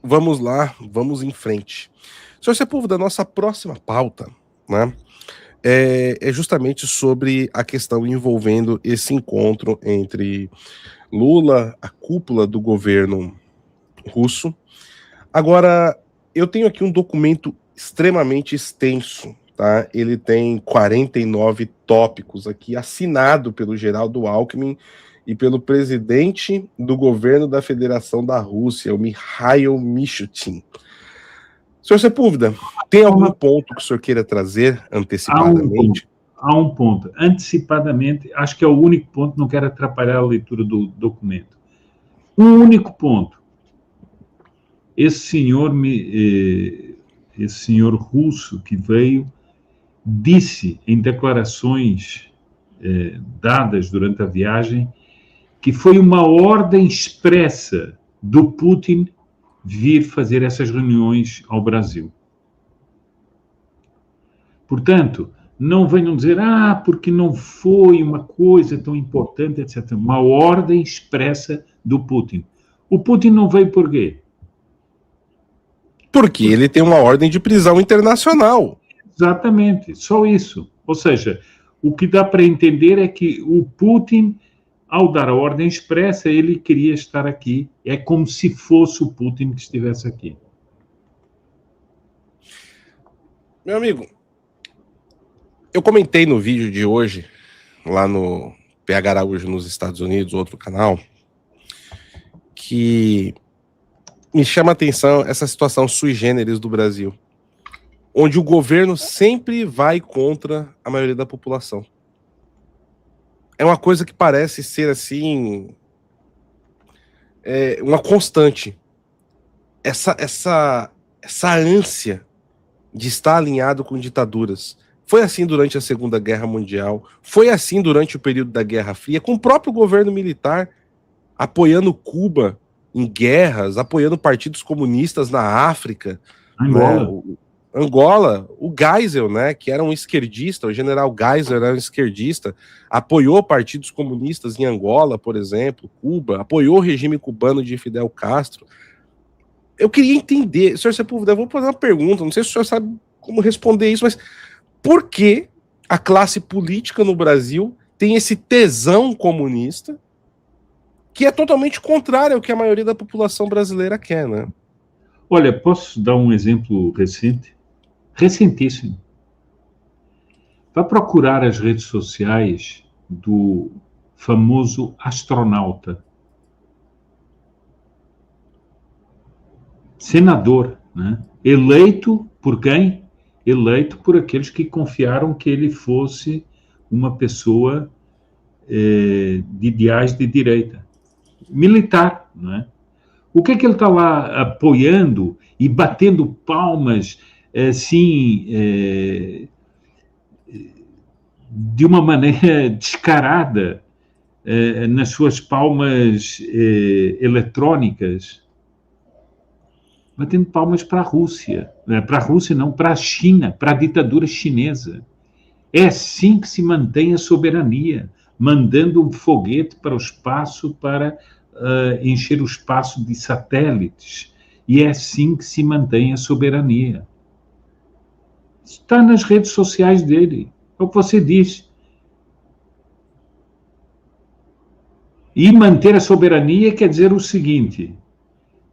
Vamos lá, vamos em frente. Senhor Sepúlveda, nossa próxima pauta, né, é justamente sobre a questão envolvendo esse encontro entre Lula, a cúpula do governo russo. Agora, eu tenho aqui um documento extremamente extenso, tá? Ele tem 49 tópicos aqui, assinado pelo Geraldo Alckmin e pelo presidente do governo da Federação da Rússia, o Mikhail Mishustin. Senhor Sepúlveda, tem algum ponto que o senhor queira trazer antecipadamente? Há um ponto. Antecipadamente, acho que é o único ponto, não quero atrapalhar a leitura do documento. Um único ponto. Esse senhor russo que veio disse em declarações dadas durante a viagem que foi uma ordem expressa do Putin vir fazer essas reuniões ao Brasil. Portanto, não venham dizer, porque não foi uma coisa tão importante, etc. Uma ordem expressa do Putin. O Putin não veio por quê? Porque ele tem uma ordem de prisão internacional. Exatamente, só isso. Ou seja, o que dá para entender é que o Putin, ao dar a ordem expressa, ele queria estar aqui. É como se fosse o Putin que estivesse aqui. Meu amigo, eu comentei no vídeo de hoje, lá no PH Araújo nos Estados Unidos, outro canal, que me chama a atenção essa situação sui generis do Brasil, onde o governo sempre vai contra a maioria da população. É uma coisa que parece ser, assim, uma constante. Essa ânsia de estar alinhado com ditaduras. Foi assim durante a Segunda Guerra Mundial, foi assim durante o período da Guerra Fria, com o próprio governo militar apoiando Cuba em guerras, apoiando partidos comunistas na África. Angola. Né? Angola, o Geisel, né, que era um esquerdista, o general Geisel era um esquerdista, apoiou partidos comunistas em Angola, por exemplo, Cuba, apoiou o regime cubano de Fidel Castro. Eu queria entender, senhor Sepúlveda, eu vou fazer uma pergunta, não sei se o senhor sabe como responder isso, mas por que a classe política no Brasil tem esse tesão comunista que é totalmente contrário ao que a maioria da população brasileira quer, né? Olha, posso dar um exemplo recente? Recentíssimo. Vá procurar as redes sociais do famoso astronauta. Senador, né? Eleito por quem? Eleito por aqueles que confiaram que ele fosse uma pessoa de ideais de direita. Militar, né? O que é que ele está lá apoiando e batendo palmas, assim, de uma maneira descarada, nas suas palmas eletrônicas? Batendo palmas para a Rússia. Para a Rússia não, para a China, para a ditadura chinesa. É assim que se mantém a soberania, mandando um foguete para o espaço para encher o espaço de satélites. E é assim que se mantém a soberania. Está nas redes sociais dele. É o que você diz. E manter a soberania quer dizer o seguinte: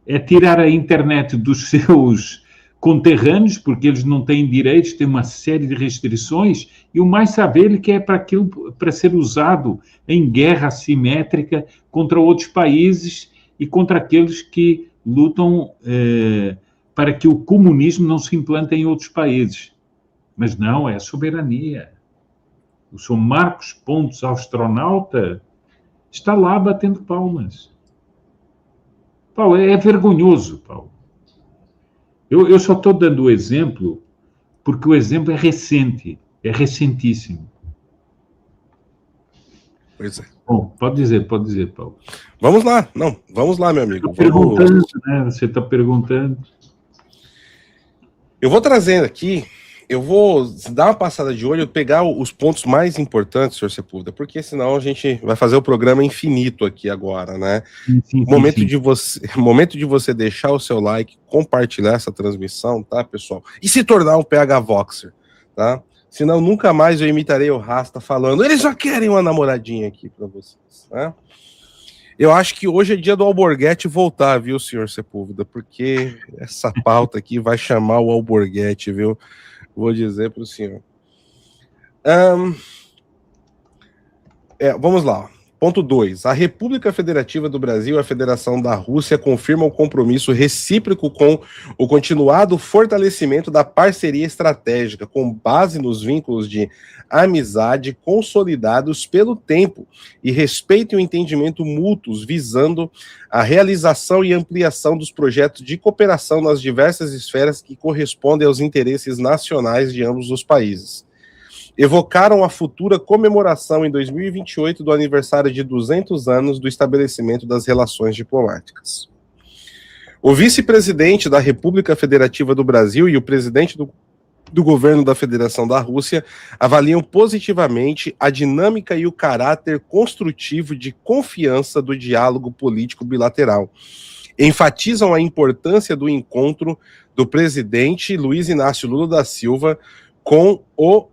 é tirar a internet dos seus conterrâneos, porque eles não têm direitos, têm uma série de restrições, e o mais saber ele quer para ser usado em guerra assimétrica contra outros países e contra aqueles que lutam para que o comunismo não se implante em outros países. Mas não, é a soberania. O senhor Marcos Pontes, astronauta, está lá batendo palmas. Paulo, é vergonhoso, Paulo. Eu só estou dando o exemplo porque o exemplo é recente, é recentíssimo. Pois é. Bom, pode dizer, Paulo. Vamos lá, vamos lá, meu amigo. Perguntando, né? Você está perguntando. Eu vou trazendo aqui Eu vou dar uma passada de olho, pegar os pontos mais importantes, senhor Sepúlveda, porque senão a gente vai fazer o programa infinito aqui agora, né? Sim. Momento de você deixar o seu like, compartilhar essa transmissão, tá, pessoal? E se tornar um PH Voxer, tá? Senão nunca mais eu imitarei o Rasta falando, eles só querem uma namoradinha aqui para vocês, né? Eu acho que hoje é dia do Alborguete voltar, viu, senhor Sepúlveda? Porque essa pauta aqui vai chamar o Alborguete, viu? Vou dizer para o senhor. Vamos lá. Ponto 2. A República Federativa do Brasil e a Federação da Rússia confirmam o compromisso recíproco com o continuado fortalecimento da parceria estratégica, com base nos vínculos de amizade consolidados pelo tempo e respeito e o entendimento mútuos, visando a realização e ampliação dos projetos de cooperação nas diversas esferas que correspondem aos interesses nacionais de ambos os países. Evocaram a futura comemoração em 2028 do aniversário de 200 anos do estabelecimento das relações diplomáticas. O vice-presidente da República Federativa do Brasil e o presidente do governo da Federação da Rússia avaliam positivamente a dinâmica e o caráter construtivo de confiança do diálogo político bilateral. Enfatizam a importância do encontro do presidente Luiz Inácio Lula da Silva com o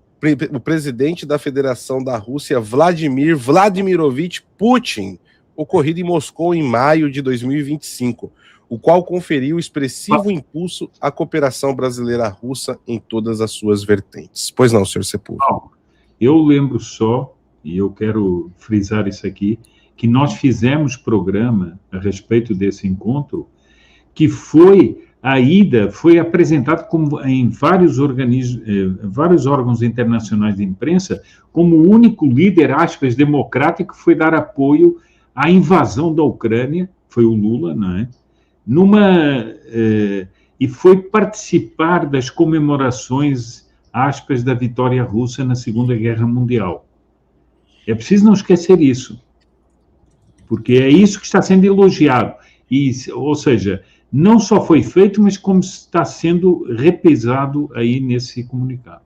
presidente da Federação da Rússia, Vladimir Vladimirovich Putin, ocorrido em Moscou em maio de 2025, o qual conferiu expressivo impulso à cooperação brasileira-russa em todas as suas vertentes. Pois não, senhor Sepúlveda? Eu lembro só, e eu quero frisar isso aqui, que nós fizemos programa a respeito desse encontro, que a ida foi apresentada em vários órgãos internacionais de imprensa como o único líder, aspas, democrático que foi dar apoio à invasão da Ucrânia, foi o Lula, não é? E foi participar das comemorações, aspas, da vitória russa na Segunda Guerra Mundial. É preciso não esquecer isso, porque é isso que está sendo elogiado. Ou seja, não só foi feito, mas como está sendo repesado aí nesse comunicado.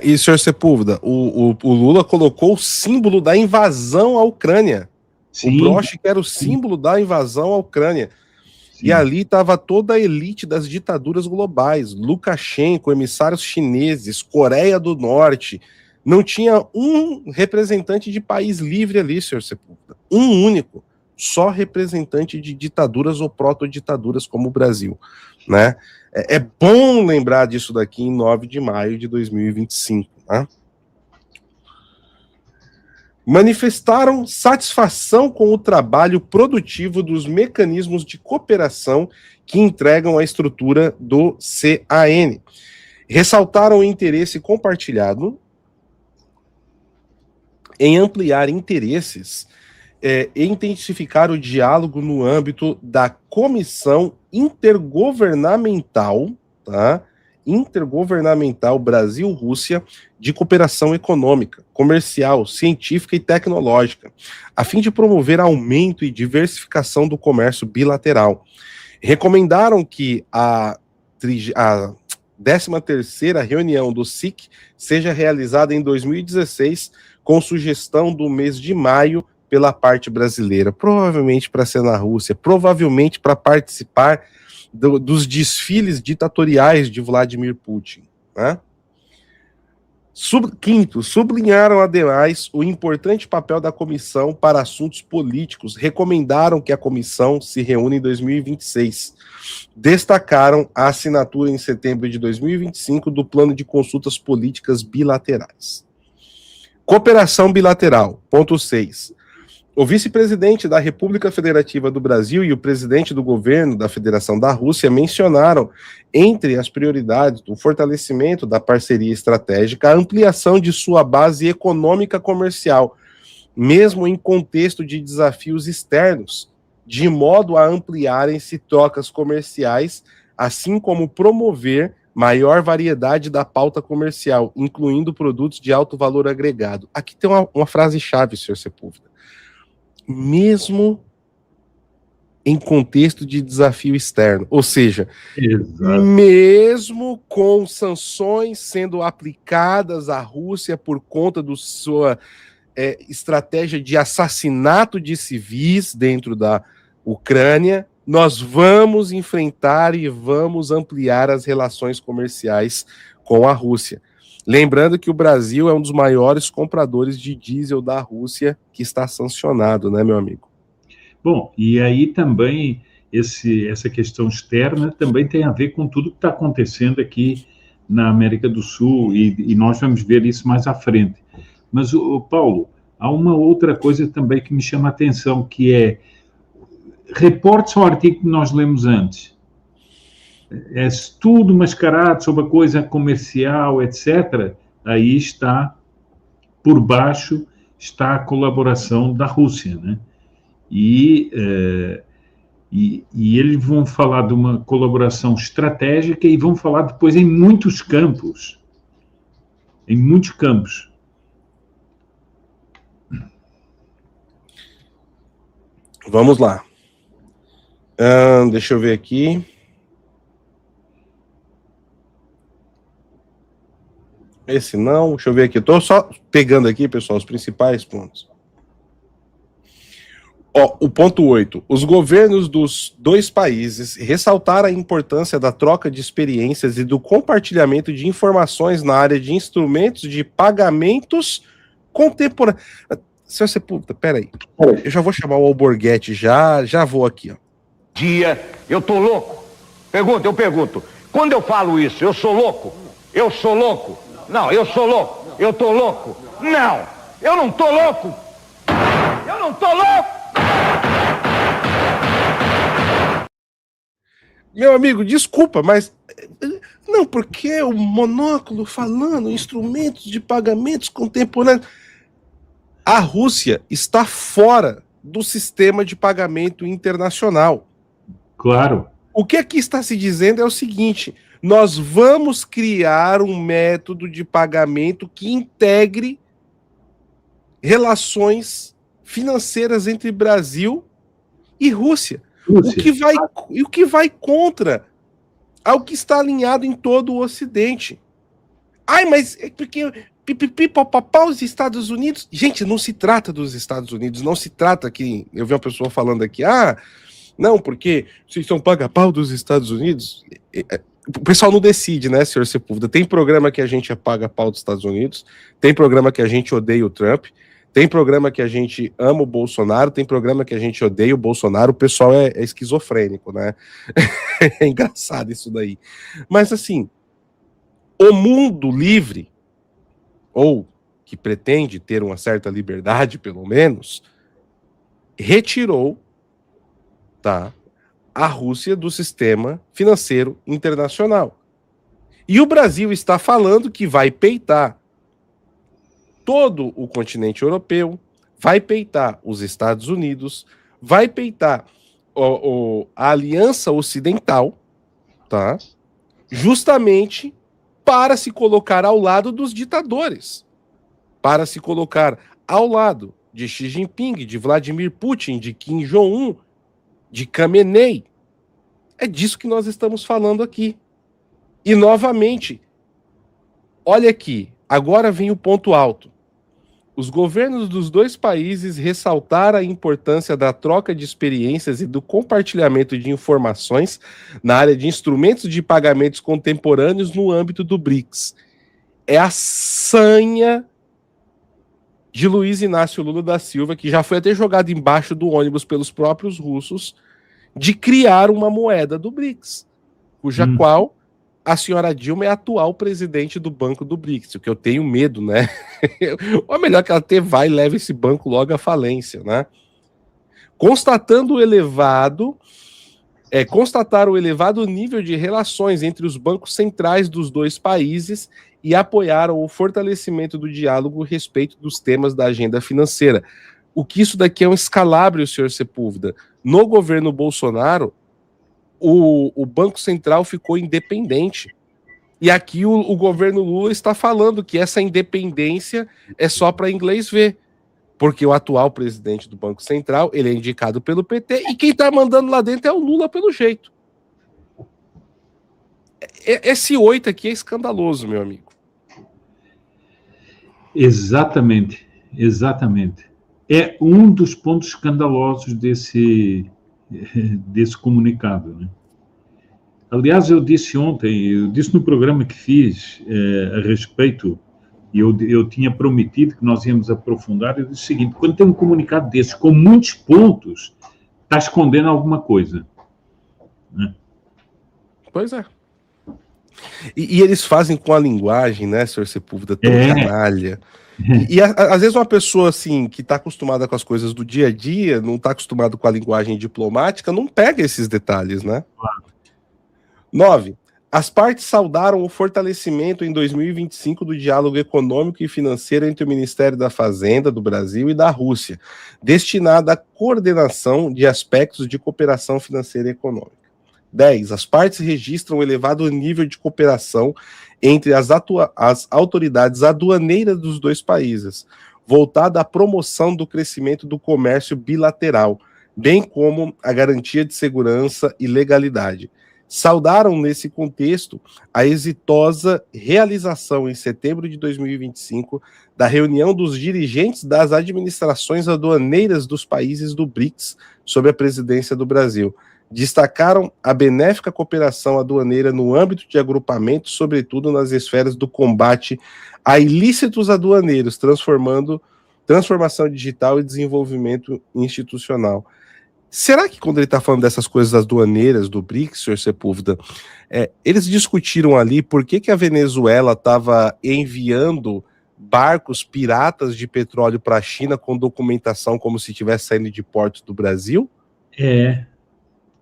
E, senhor Sepúlveda, o Lula colocou o símbolo da invasão à Ucrânia. Sim, o broche que era o símbolo da invasão à Ucrânia. Sim. E ali estava toda a elite das ditaduras globais, Lukashenko, emissários chineses, Coreia do Norte. Não tinha um representante de país livre ali, senhor Sepúlveda. Um único. Só representante de ditaduras ou proto-ditaduras como o Brasil, né? É bom lembrar disso daqui em 9 de maio de 2025, né? Manifestaram satisfação com o trabalho produtivo dos mecanismos de cooperação que entregam a estrutura do CAN. Ressaltaram o interesse compartilhado em ampliar interesses e intensificar o diálogo no âmbito da Comissão Intergovernamental, tá? Intergovernamental Brasil-Rússia de Cooperação Econômica, Comercial, Científica e Tecnológica, a fim de promover aumento e diversificação do comércio bilateral. Recomendaram que a 13ª reunião do SIC seja realizada em 2016, com sugestão do mês de maio pela parte brasileira, provavelmente para ser na Rússia, provavelmente para participar dos desfiles ditatoriais de Vladimir Putin, né? Quinto, sublinharam ademais o importante papel da comissão para assuntos políticos, recomendaram que a comissão se reúna em 2026. Destacaram a assinatura em setembro de 2025 do plano de consultas políticas bilaterais. Cooperação bilateral, ponto 6. O vice-presidente da República Federativa do Brasil e o presidente do governo da Federação da Rússia mencionaram, entre as prioridades, o fortalecimento da parceria estratégica, a ampliação de sua base econômica comercial, mesmo em contexto de desafios externos, de modo a ampliarem-se trocas comerciais, assim como promover maior variedade da pauta comercial, incluindo produtos de alto valor agregado. Aqui tem uma frase-chave, senhor Sepúlveda. Mesmo em contexto de desafio externo. Ou seja, Exato. mesmo com sanções sendo aplicadas à Rússia por conta da sua estratégia de assassinato de civis dentro da Ucrânia, nós vamos enfrentar e vamos ampliar as relações comerciais com a Rússia. Lembrando que o Brasil é um dos maiores compradores de diesel da Rússia, que está sancionado, né, meu amigo? Bom, e aí também essa questão externa também tem a ver com tudo que está acontecendo aqui na América do Sul, e nós vamos ver isso mais à frente. Mas, Paulo, há uma outra coisa também que me chama a atenção, que é reportes ao artigo que nós lemos antes. É tudo mascarado sob a coisa comercial, etc. Aí está, por baixo, está a colaboração da Rússia, né? E eles vão falar de uma colaboração estratégica e vão falar depois em muitos campos. Em muitos campos. Vamos lá. Deixa eu ver aqui. Esse não, deixa eu ver aqui. Estou só pegando aqui, pessoal, os principais pontos. O ponto 8. Os governos dos dois países ressaltaram a importância da troca de experiências e do compartilhamento de informações na área de instrumentos de pagamentos contemporâneos. Senhor Sepúlveda, peraí. Eu já vou chamar o Alborguete, já vou aqui, ó. Eu tô louco? Eu pergunto. Quando eu falo isso, eu sou louco? Eu sou louco? Não, eu sou louco. Eu tô louco? Não, eu não tô louco. Eu não tô louco. Meu amigo, desculpa, mas não, porque o monóculo falando instrumentos de pagamentos contemporâneos. A Rússia está fora do sistema de pagamento internacional. Claro. O que aqui está se dizendo é o seguinte: nós vamos criar um método de pagamento que integre relações financeiras entre Brasil e Rússia. O que vai contra ao que está alinhado em todo o Ocidente. Ai, mas é porque papapá, os Estados Unidos... Gente, não se trata dos Estados Unidos, não se trata que... Eu vi uma pessoa falando aqui, não, porque vocês são paga-pau dos Estados Unidos. O pessoal não decide, né, senhor Sepúlveda? Tem programa que a gente paga pau dos Estados Unidos, tem programa que a gente odeia o Trump, tem programa que a gente ama o Bolsonaro, tem programa que a gente odeia o Bolsonaro. O pessoal é esquizofrênico, né? É engraçado isso daí. Mas, assim, o mundo livre, ou que pretende ter uma certa liberdade, pelo menos, retirou, tá, a Rússia do sistema financeiro internacional. E o Brasil está falando que vai peitar todo o continente europeu, vai peitar os Estados Unidos, vai peitar a Aliança Ocidental, tá? Justamente para se colocar ao lado dos ditadores, para se colocar ao lado de Xi Jinping, de Vladimir Putin, de Kim Jong-un, de Khamenei. É disso que nós estamos falando aqui. E, novamente, olha aqui, agora vem o ponto alto. Os governos dos dois países ressaltaram a importância da troca de experiências e do compartilhamento de informações na área de instrumentos de pagamentos contemporâneos no âmbito do BRICS. É a sanha de Luiz Inácio Lula da Silva, que já foi até jogado embaixo do ônibus pelos próprios russos, de criar uma moeda do BRICS, cuja qual a senhora Dilma é a atual presidente do Banco do BRICS, o que eu tenho medo, né? Ou melhor que ela até vai e leva esse banco logo à falência, né? Constataram o elevado nível de relações entre os bancos centrais dos dois países e apoiaram o fortalecimento do diálogo a respeito dos temas da agenda financeira. O que isso daqui é um escalabro, senhor Sepúlveda. No governo Bolsonaro, o Banco Central ficou independente. E aqui o governo Lula está falando que essa independência é só para inglês ver. porque o atual presidente do Banco Central, ele é indicado pelo PT, e quem tá mandando lá dentro é o Lula, pelo jeito. Esse 8 aqui é escandaloso, meu amigo. Exatamente, exatamente. É um dos pontos escandalosos desse comunicado, né? Aliás, eu disse ontem, eu disse no programa que fiz a respeito, e eu tinha prometido que nós íamos aprofundar, eu disse o seguinte: quando tem um comunicado desses com muitos pontos, está escondendo alguma coisa, né? Pois é. E eles fazem com a linguagem, né, senhor Sepúlveda, tão canalha. E às vezes uma pessoa assim que está acostumada com as coisas do dia a dia, não está acostumado com a linguagem diplomática, não pega esses detalhes, né? 9. As partes saudaram o fortalecimento em 2025 do diálogo econômico e financeiro entre o Ministério da Fazenda do Brasil e da Rússia, destinado à coordenação de aspectos de cooperação financeira e econômica. 10. As partes registram elevado nível de cooperação entre as autoridades aduaneiras dos dois países, voltada à promoção do crescimento do comércio bilateral, bem como a garantia de segurança e legalidade. Saudaram, nesse contexto, a exitosa realização, em setembro de 2025, da reunião dos dirigentes das administrações aduaneiras dos países do BRICS, sob a presidência do Brasil. Destacaram a benéfica cooperação aduaneira no âmbito de agrupamento, sobretudo nas esferas do combate a ilícitos aduaneiros, transformação digital e desenvolvimento institucional. Será que quando ele está falando dessas coisas aduaneiras do BRICS, senhor Sepúlveda, eles discutiram ali por que a Venezuela estava enviando barcos piratas de petróleo para a China com documentação como se estivesse saindo de portos do Brasil?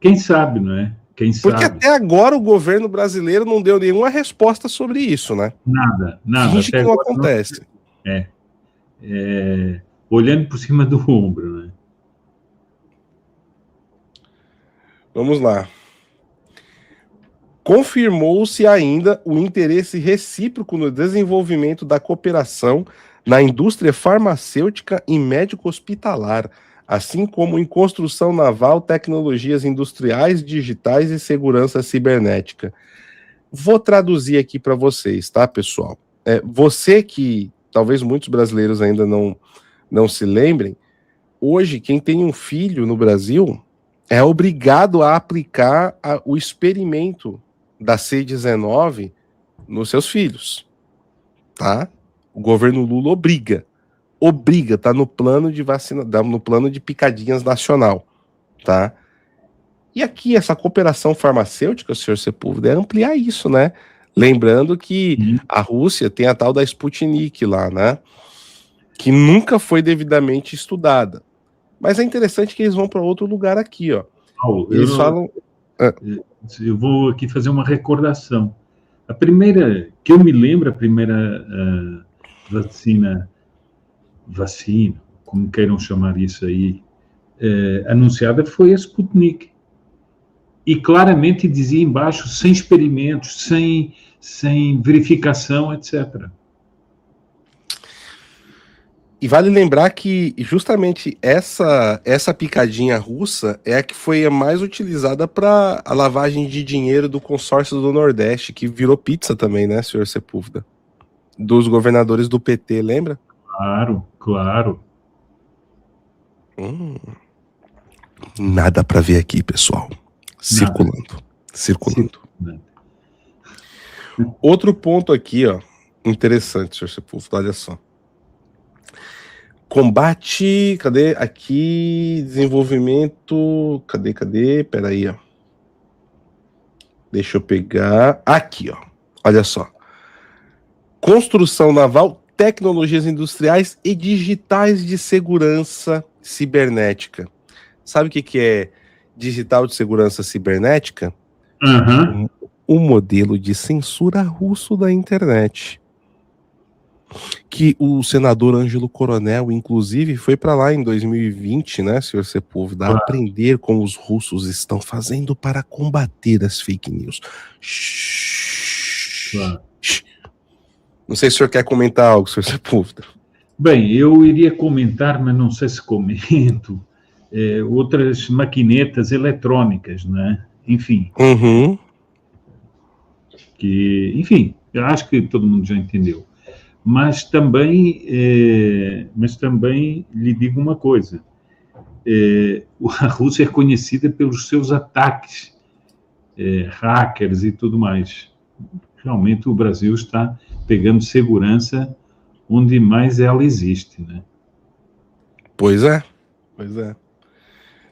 Quem sabe, não é? Quem sabe. Porque até agora o governo brasileiro não deu nenhuma resposta sobre isso, né? Nada. Finge que não acontece. Olhando por cima do ombro, né? Vamos lá. Confirmou-se ainda o interesse recíproco no desenvolvimento da cooperação na indústria farmacêutica e médico-hospitalar, assim como em construção naval, tecnologias industriais, digitais e segurança cibernética. Vou traduzir aqui para vocês, tá, pessoal? Você que, talvez muitos brasileiros ainda não se lembrem, hoje quem tem um filho no Brasil é obrigado a aplicar o experimento da C-19 nos seus filhos, tá? O governo Lula obriga, tá no plano de vacina, no plano de picadinhas nacional, tá? E aqui essa cooperação farmacêutica, senhor Sepúlveda, é ampliar isso, né? Lembrando que a Rússia tem a tal da Sputnik lá, né? Que nunca foi devidamente estudada. Mas é interessante que eles vão para outro lugar aqui, ó. Eles falam... Eu vou aqui fazer uma recordação. A primeira, que eu me lembro, a primeira vacina, como queiram chamar isso aí, anunciada foi a Sputnik. E claramente dizia embaixo, sem experimentos, sem verificação, etc. E vale lembrar que justamente essa picadinha russa é a que foi a mais utilizada para a lavagem de dinheiro do consórcio do Nordeste, que virou pizza também, né, senhor Sepúlveda? Dos governadores do PT, lembra? Claro. Nada para ver aqui, pessoal. Circulando. Outro ponto aqui, ó, interessante, senhor Sepúlveda, olha só. Combate, cadê? Aqui, desenvolvimento, cadê? Peraí, ó. Deixa eu pegar. Aqui, ó. Olha só. Construção naval, tecnologias industriais e digitais de segurança cibernética. Sabe o que é digital de segurança cibernética? O modelo de censura russo da internet. Que o senador Ângelo Coronel, inclusive, foi para lá em 2020, né, senhor Sepúlveda, aprender como os russos estão fazendo para combater as fake news. Não sei se o senhor quer comentar algo, senhor Sepúlveda. Bem, eu iria comentar, mas não sei se comento, outras maquinetas eletrônicas, né? Enfim, Uhum. enfim, eu acho que todo mundo já entendeu. Mas também lhe digo uma coisa, a Rússia é conhecida pelos seus ataques, hackers e tudo mais. Realmente o Brasil está pegando segurança onde mais ela existe, né? Pois é, pois é.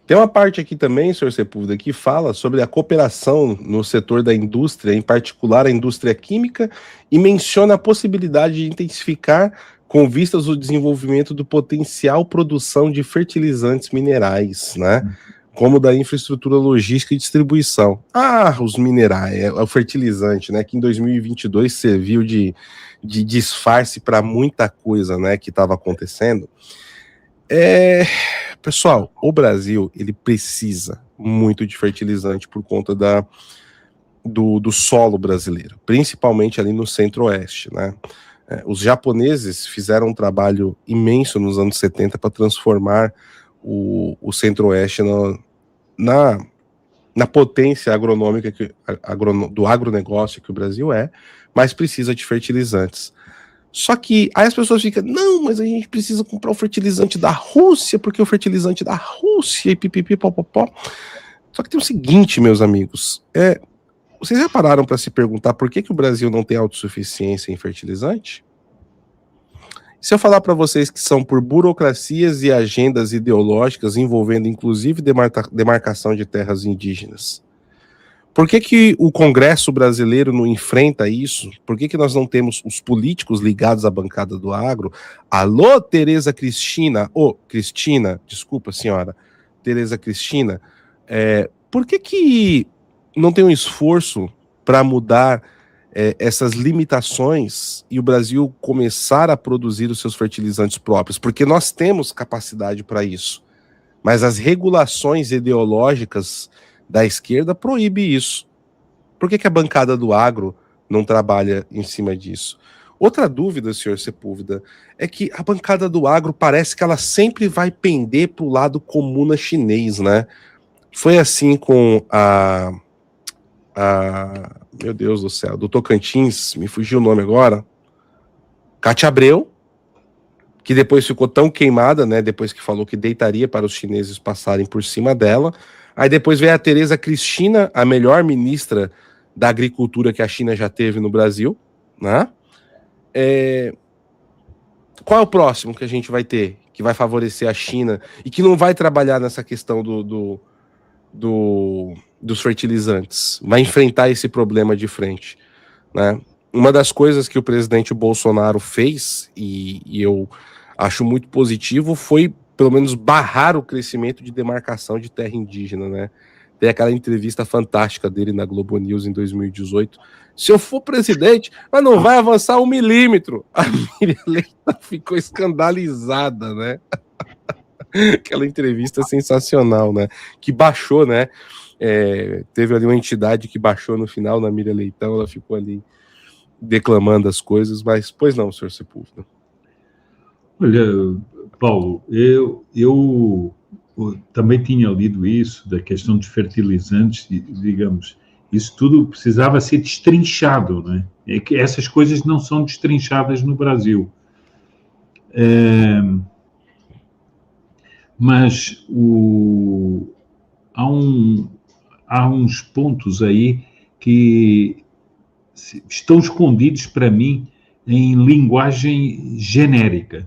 Tem uma parte aqui também, senhor Sepúlveda, que fala sobre a cooperação no setor da indústria, em particular a indústria química, e menciona a possibilidade de intensificar com vistas ao desenvolvimento do potencial produção de fertilizantes minerais, né? Como da infraestrutura logística e distribuição. Os minerais, o fertilizante, né? Que em 2022 serviu de disfarce para muita coisa, né? Que estava acontecendo. Pessoal, o Brasil, ele precisa muito de fertilizante por conta do solo brasileiro, principalmente ali no centro-oeste, né? Os japoneses fizeram um trabalho imenso nos anos 70 para transformar o centro-oeste na potência agronômica do agronegócio que o Brasil é, mas precisa de fertilizantes. Só que aí as pessoas ficam, não, mas a gente precisa comprar o fertilizante da Rússia, porque o fertilizante da Rússia e pipipi, popopó. Só que tem o seguinte, meus amigos, vocês já pararam para se perguntar por que o Brasil não tem autossuficiência em fertilizante? Se eu falar para vocês que são por burocracias e agendas ideológicas envolvendo inclusive demarcação de terras indígenas, por que o Congresso brasileiro não enfrenta isso? Por que nós não temos os políticos ligados à bancada do agro? Alô, Tereza Cristina. Cristina, desculpa, senhora. Tereza Cristina. Por que não tem um esforço para mudar essas limitações e o Brasil começar a produzir os seus fertilizantes próprios? Porque nós temos capacidade para isso. Mas as regulações ideológicas da esquerda proíbe isso. Por que a bancada do agro não trabalha em cima disso? Outra dúvida, senhor Sepúlveda, é que a bancada do agro parece que ela sempre vai pender para o lado comuna chinês, né? Foi assim com meu Deus do céu, do Tocantins, me fugiu o nome agora, Cátia Abreu, que depois ficou tão queimada, né? Depois que falou que deitaria para os chineses passarem por cima dela. Aí depois veio a Tereza Cristina, a melhor ministra da agricultura que a China já teve no Brasil, né? Qual é o próximo que a gente vai ter, que vai favorecer a China e que não vai trabalhar nessa questão dos fertilizantes? Vai enfrentar esse problema de frente, né? Uma das coisas que o presidente Bolsonaro fez, e eu acho muito positivo, foi pelo menos barrar o crescimento de demarcação de terra indígena, né? Tem aquela entrevista fantástica dele na Globo News em 2018. Se eu for presidente, mas não vai avançar 1 milímetro. A Miriam Leitão ficou escandalizada, né? Aquela entrevista sensacional, né? Que baixou, né? Teve ali uma entidade que baixou no final na Miriam Leitão, ela ficou ali declamando as coisas, mas pois não, senhor Sepúlveda. Olha, Paulo, eu também tinha lido isso, da questão de fertilizantes, digamos, isso tudo precisava ser destrinchado, né? É que essas coisas não são destrinchadas no Brasil. Mas há uns pontos aí que estão escondidos para mim em linguagem genérica.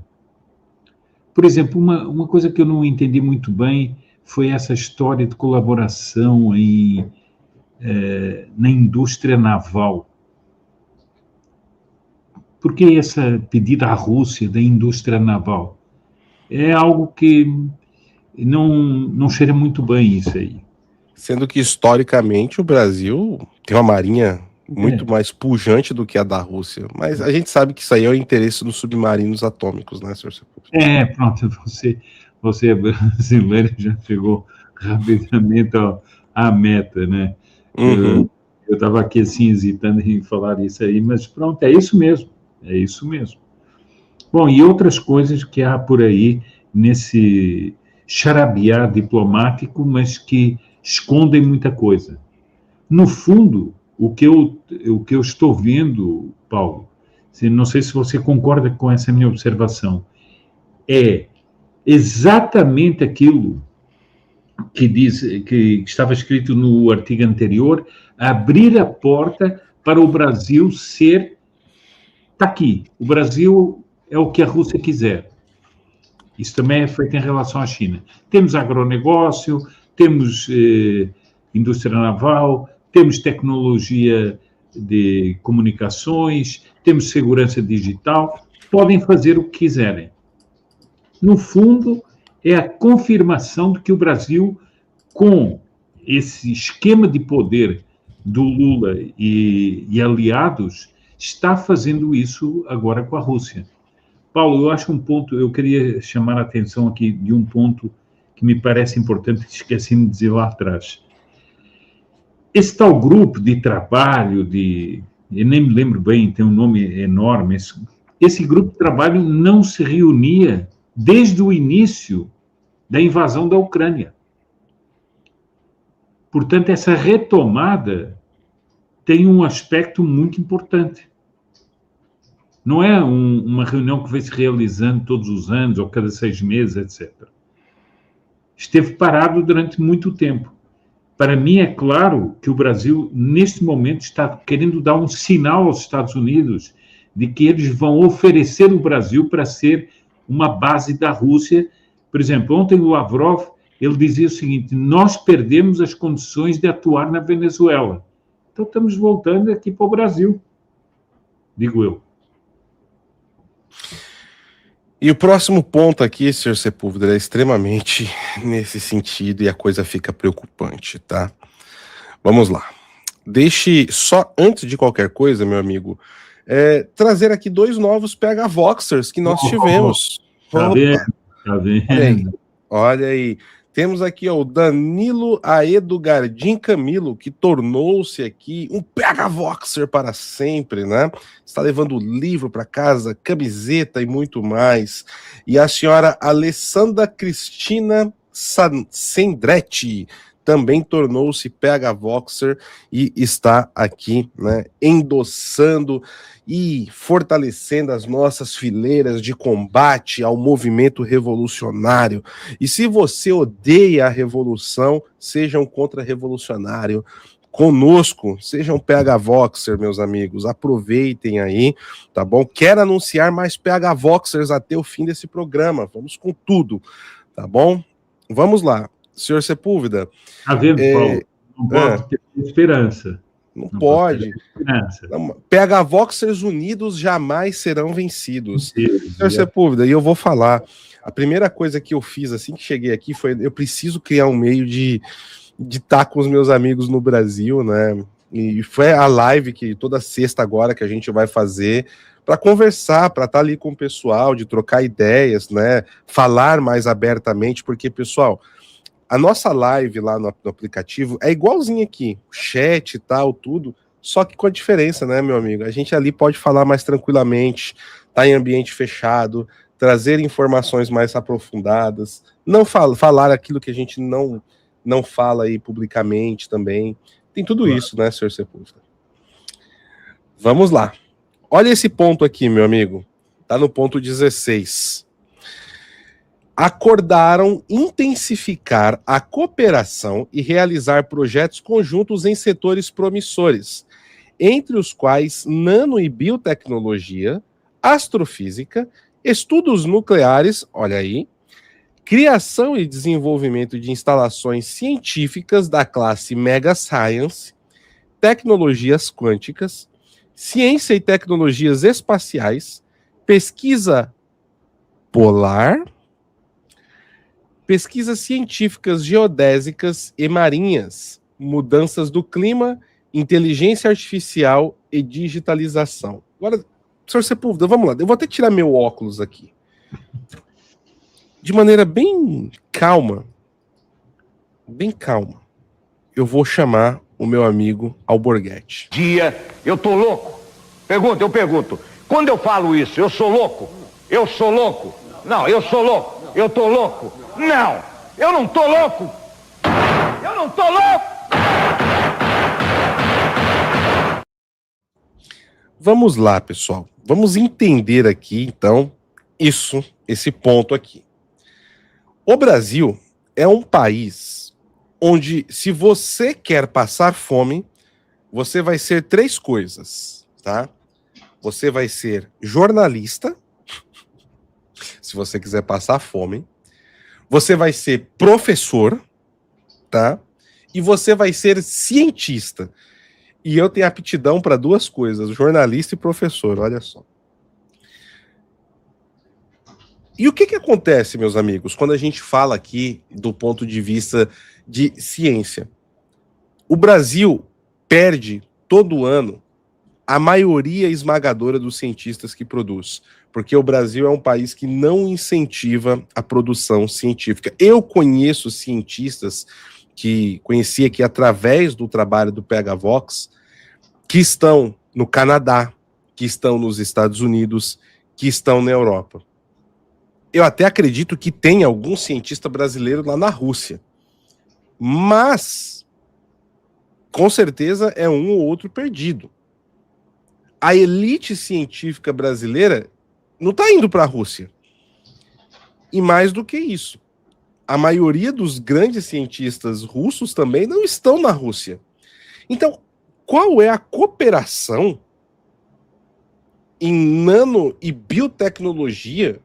Por exemplo, uma coisa que eu não entendi muito bem foi essa história de colaboração na indústria naval. Por que essa pedida à Rússia da indústria naval? É algo que não cheira muito bem isso aí. Sendo que, historicamente, o Brasil tem uma marinha muito mais pujante do que a da Rússia. Mas a gente sabe que isso aí é o interesse dos submarinos atômicos, né, senhor Sepúlveda? Pronto, você é brasileiro, já chegou rapidamente à meta, né? Uhum. Eu estava aqui assim, hesitando em falar isso aí, mas pronto, é isso mesmo. Bom, e outras coisas que há por aí nesse charabiar diplomático, mas que escondem muita coisa. No fundo, o que eu estou vendo, Paulo, não sei se você concorda com essa minha observação, é exatamente aquilo que estava escrito no artigo anterior, abrir a porta para o Brasil ser... Está aqui, o Brasil é o que a Rússia quiser. Isso também é feito em relação à China. Temos agronegócio, temos indústria naval, temos tecnologia de comunicações, temos segurança digital, podem fazer o que quiserem. No fundo, é a confirmação de que o Brasil, com esse esquema de poder do Lula e aliados, está fazendo isso agora com a Rússia. Paulo, eu acho eu queria chamar a atenção aqui de um ponto que me parece importante, que esqueci de dizer lá atrás. Esse tal grupo de trabalho, eu nem me lembro bem, tem um nome enorme, esse grupo de trabalho não se reunia desde o início da invasão da Ucrânia. Portanto, essa retomada tem um aspecto muito importante. Não é uma reunião que vem se realizando todos os anos, ou cada 6 meses, etc. Esteve parado durante muito tempo. Para mim, é claro que o Brasil, neste momento, está querendo dar um sinal aos Estados Unidos de que eles vão oferecer o Brasil para ser uma base da Rússia. Por exemplo, ontem o Lavrov, ele dizia o seguinte: nós perdemos as condições de atuar na Venezuela. Então estamos voltando aqui para o Brasil, digo eu. E o próximo ponto aqui, senhor Sepúlveda, é extremamente nesse sentido e a coisa fica preocupante, tá? Vamos lá. Deixe só, antes de qualquer coisa, meu amigo, trazer aqui 2 novos PH Voxers que nós tivemos. Tá vendo? Tá vendo? Olha aí. Temos aqui o Danilo Aedo Gardim Camilo, que tornou-se aqui um PH Voxer para sempre, né? Está levando livro para casa, camiseta e muito mais. E a senhora Alessandra Cristina Sendretti também tornou-se PH Voxer e está aqui, né, endossando e fortalecendo as nossas fileiras de combate ao movimento revolucionário. E se você odeia a revolução, seja um contra-revolucionário conosco, seja um PH Voxer, meus amigos, aproveitem aí, tá bom? Quero anunciar mais PH Voxers até o fim desse programa, vamos com tudo, tá bom? Vamos lá. Senhor Sepúlveda. Tá vendo, Paulo? Não pode ter esperança. Não pode. PH Voxers unidos jamais serão vencidos. Senhor Sepúlveda, e eu vou falar. A primeira coisa que eu fiz assim que cheguei aqui foi: eu preciso criar um meio de estar com os meus amigos no Brasil, né? E foi a live que toda sexta agora que a gente vai fazer para conversar, para estar ali com o pessoal, de trocar ideias, né? Falar mais abertamente, porque, pessoal, a nossa live lá no aplicativo é igualzinha aqui, chat e tal, tudo, só que com a diferença, né, meu amigo? A gente ali pode falar mais tranquilamente, tá em ambiente fechado, trazer informações mais aprofundadas, não falar aquilo que a gente não fala aí publicamente também. Tem tudo isso, né, senhor Sepúlveda? Vamos lá. Olha esse ponto aqui, meu amigo. Tá no ponto 16. Acordaram intensificar a cooperação e realizar projetos conjuntos em setores promissores, entre os quais nano e biotecnologia, astrofísica, estudos nucleares, olha aí, criação e desenvolvimento de instalações científicas da classe Mega Science, tecnologias quânticas, ciência e tecnologias espaciais, pesquisa polar, pesquisas científicas geodésicas e marinhas, mudanças do clima, inteligência artificial e digitalização. Agora, senhor Sepúlveda, vamos lá. Eu vou até tirar meu óculos aqui. De maneira bem calma, eu vou chamar o meu amigo Alborguete. Eu tô louco. Eu pergunto. Quando eu falo isso, eu sou louco? Eu sou louco? Não, eu sou louco. Eu tô louco? Não, eu não tô louco. Eu não tô louco. Vamos lá, pessoal. Vamos entender aqui, então, esse ponto aqui. O Brasil é um país onde, se você quer passar fome, você vai ser 3 coisas, tá? Você vai ser jornalista, se você quiser passar fome. Você vai ser professor, tá? E você vai ser cientista. E eu tenho aptidão para 2 coisas, jornalista e professor, olha só. E o que acontece, meus amigos, quando a gente fala aqui do ponto de vista de ciência? O Brasil perde todo ano a maioria esmagadora dos cientistas que produz, porque o Brasil é um país que não incentiva a produção científica. Eu conheço cientistas que conheci aqui através do trabalho do PHVox, que estão no Canadá, que estão nos Estados Unidos, que estão na Europa. Eu até acredito que tem algum cientista brasileiro lá na Rússia. Mas, com certeza, é um ou outro perdido. A elite científica brasileira não está indo para a Rússia. E mais do que isso, a maioria dos grandes cientistas russos também não estão na Rússia. Então, qual é a cooperação em nano e biotecnologia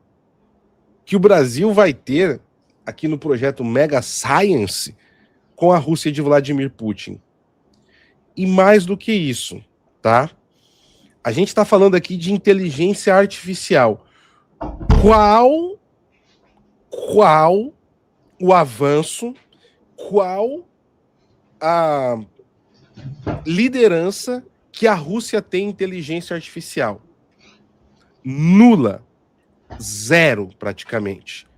que o Brasil vai ter aqui no projeto Mega Science com a Rússia de Vladimir Putin? E mais do que isso, tá? A gente está falando aqui de inteligência artificial. Qual o avanço, qual a liderança que a Rússia tem em inteligência artificial? Nula. 0, praticamente.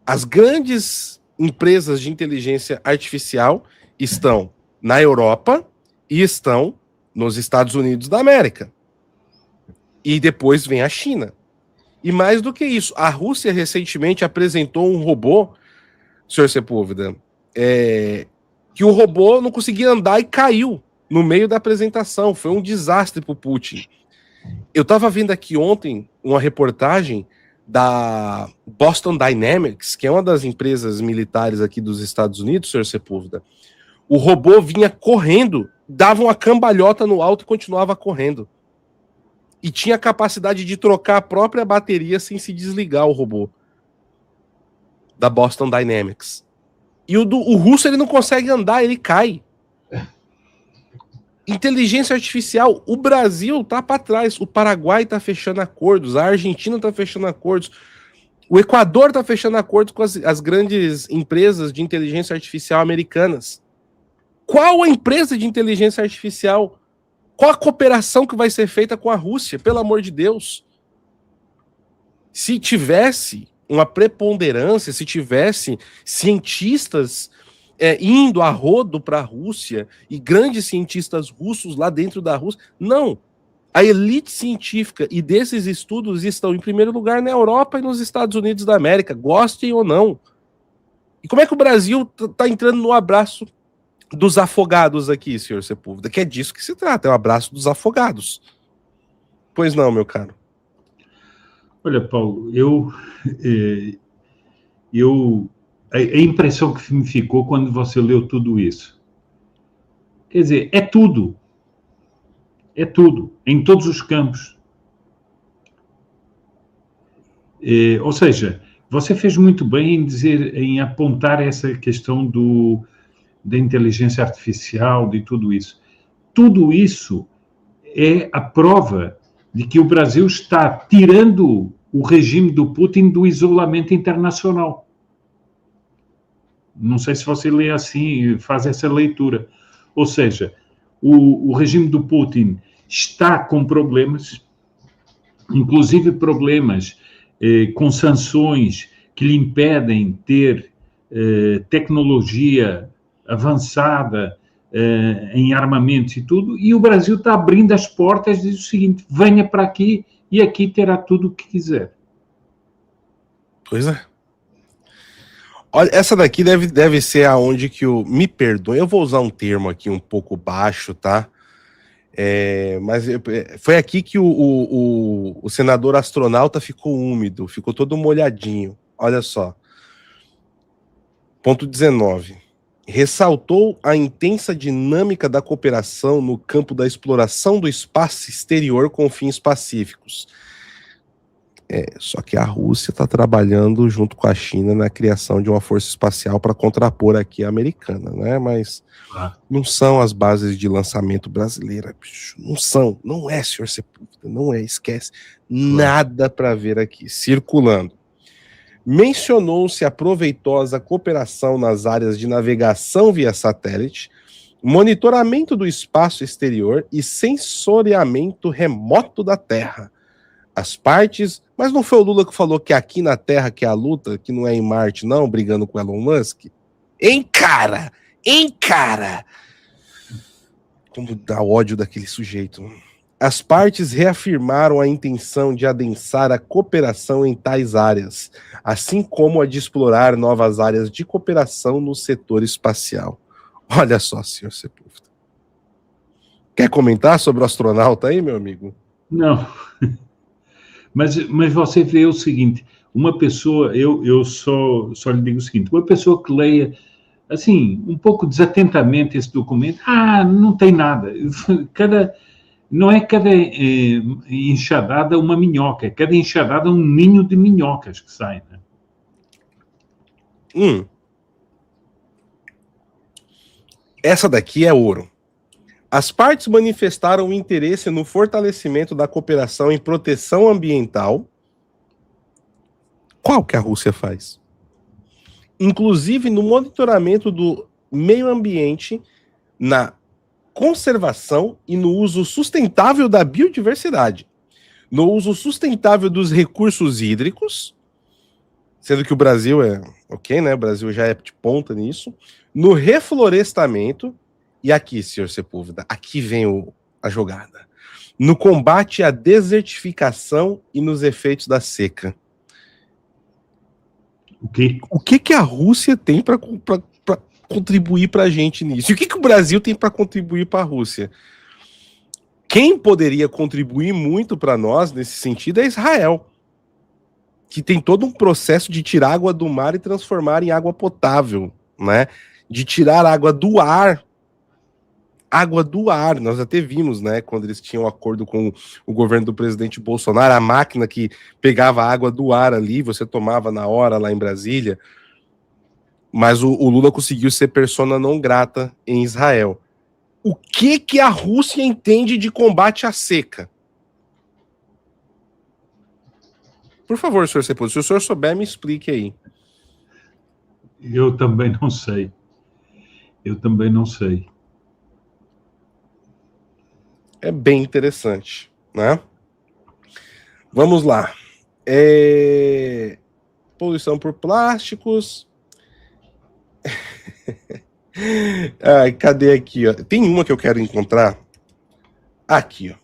As grandes empresas de inteligência artificial estão na Europa e estão nos Estados Unidos da América. E depois vem a China. E mais do que isso, a Rússia recentemente apresentou um robô, senhor Sepúlveda, que o robô não conseguia andar e caiu no meio da apresentação. Foi um desastre para o Putin. Eu estava vendo aqui ontem uma reportagem da Boston Dynamics, que é uma das empresas militares aqui dos Estados Unidos, senhor Sepúlveda. O robô vinha correndo, dava uma cambalhota no alto e continuava correndo. E tinha capacidade de trocar a própria bateria sem se desligar o robô. Da Boston Dynamics. E o russo, ele não consegue andar, ele cai. Inteligência artificial, o Brasil tá para trás, o Paraguai tá fechando acordos, a Argentina tá fechando acordos, o Equador tá fechando acordos com as grandes empresas de inteligência artificial americanas. Qual a empresa de inteligência artificial? Qual a cooperação que vai ser feita com a Rússia? Pelo amor de Deus. Se tivesse uma preponderância, se tivesse cientistas indo a rodo para a Rússia e grandes cientistas russos lá dentro da Rússia, não. A elite científica e desses estudos estão em primeiro lugar na Europa e nos Estados Unidos da América, gostem ou não. E como é que o Brasil está entrando no abraço dos afogados aqui, senhor Sepúlveda? Que é disso que se trata, é o abraço dos afogados. Pois não, meu caro. Olha, Paulo, a impressão que me ficou quando você leu tudo isso, quer dizer, é tudo, em todos os campos. Ou seja, você fez muito bem em apontar essa questão da inteligência artificial, de tudo isso. Tudo isso é a prova de que o Brasil está tirando o regime do Putin do isolamento internacional. Não sei se você lê assim, faz essa leitura. Ou seja, o regime do Putin está com problemas, inclusive problemas com sanções que lhe impedem ter tecnologia avançada em armamentos e tudo, e o Brasil está abrindo as portas e diz o seguinte: venha para aqui e aqui terá tudo o que quiser. Pois é. Olha, essa daqui deve ser aonde que o... Me perdoe, eu vou usar um termo aqui um pouco baixo, tá? Foi aqui que o senador astronauta ficou úmido, ficou todo molhadinho. Olha só. Ponto 19. Ressaltou a intensa dinâmica da cooperação no campo da exploração do espaço exterior com fins pacíficos. Só que a Rússia está trabalhando junto com a China na criação de uma força espacial para contrapor aqui a americana, né? Mas não são as bases de lançamento brasileira, bicho. Não são, não é, senhor Sepúlveda, não é, esquece. Nada para ver aqui, circulando. Mencionou-se a proveitosa cooperação nas áreas de navegação via satélite, monitoramento do espaço exterior e sensoriamento remoto da Terra. As partes, mas não foi o Lula que falou que aqui na Terra que é a luta, que não é em Marte não, brigando com Elon Musk? Encara! Como dá ódio daquele sujeito. As partes reafirmaram a intenção de adensar a cooperação em tais áreas, assim como a de explorar novas áreas de cooperação no setor espacial. Olha só, senhor Sepúlveda. Quer comentar sobre o astronauta aí, meu amigo? Não. Mas você vê o seguinte, uma pessoa, eu só lhe digo o seguinte, uma pessoa que leia, assim, um pouco desatentamente esse documento, não tem nada. Não é cada enxadada uma minhoca, cada enxadada um ninho de minhocas que sai, né? Essa daqui é ouro. As partes manifestaram interesse no fortalecimento da cooperação em proteção ambiental. Qual que a Rússia faz? Inclusive no monitoramento do meio ambiente, na conservação e no uso sustentável da biodiversidade, no uso sustentável dos recursos hídricos, sendo que o Brasil né? O Brasil já é de ponta nisso, no reflorestamento. E aqui, senhor Sepúlveda, aqui vem a jogada. No combate à desertificação e nos efeitos da seca. O que a Rússia tem para contribuir para a gente nisso? E o que o Brasil tem para contribuir para a Rússia? Quem poderia contribuir muito para nós nesse sentido é Israel, que tem todo um processo de tirar água do mar e transformar em água potável, né? De tirar água do ar. Nós até vimos, né, quando eles tinham um acordo com o governo do presidente Bolsonaro, a máquina que pegava a água do ar ali, você tomava na hora lá em Brasília, mas o Lula conseguiu ser persona não grata em Israel. O que a Rússia entende de combate à seca? Por favor, senhor Sepúlveda, se o senhor souber, me explique aí. Eu também não sei. É bem interessante, né? Vamos lá. Poluição por plásticos. Cadê aqui? Ó? Tem uma que eu quero encontrar. Aqui, ó.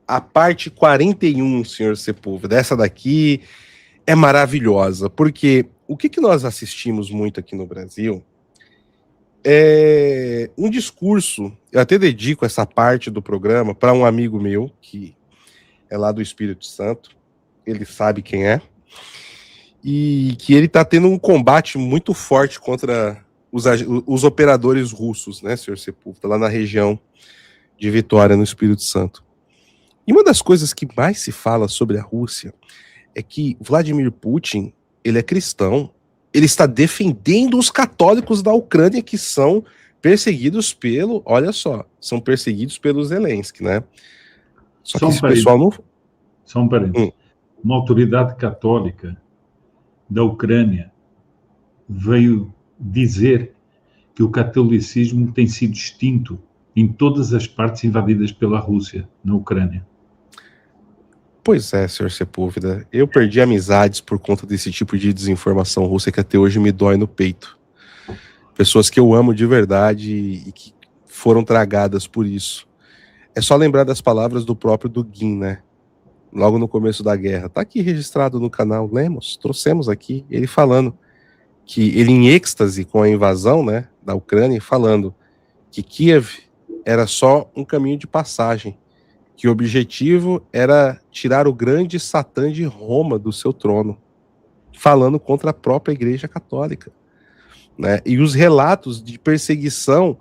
A parte 41, senhor Sepúlveda. Essa daqui é maravilhosa, porque o que nós assistimos muito aqui no Brasil é um discurso. Eu até dedico essa parte do programa para um amigo meu, que é lá do Espírito Santo, ele sabe quem é, e que ele está tendo um combate muito forte contra os operadores russos, né, senhor Sepúlveda, lá na região de Vitória, no Espírito Santo. E uma das coisas que mais se fala sobre a Rússia é que Vladimir Putin, ele é cristão, ele está defendendo os católicos da Ucrânia que são perseguidos olha só, são perseguidos pelo Zelensky, né? Só que esse pessoal não... Só um parênteses. Uma autoridade católica da Ucrânia veio dizer que o catolicismo tem sido extinto em todas as partes invadidas pela Rússia, na Ucrânia. Pois é, senhor Sepúlveda, eu perdi amizades por conta desse tipo de desinformação russa que até hoje me dói no peito. Pessoas que eu amo de verdade e que foram tragadas por isso. É só lembrar das palavras do próprio Dugin, né? logo no começo da guerra. Tá aqui registrado no canal, lemos, trouxemos aqui, ele falando que ele em êxtase com a invasão, né, da Ucrânia, falando que Kiev era só um caminho de passagem, que o objetivo era tirar o grande Satã de Roma do seu trono, falando contra a própria Igreja Católica, né? E os relatos de perseguição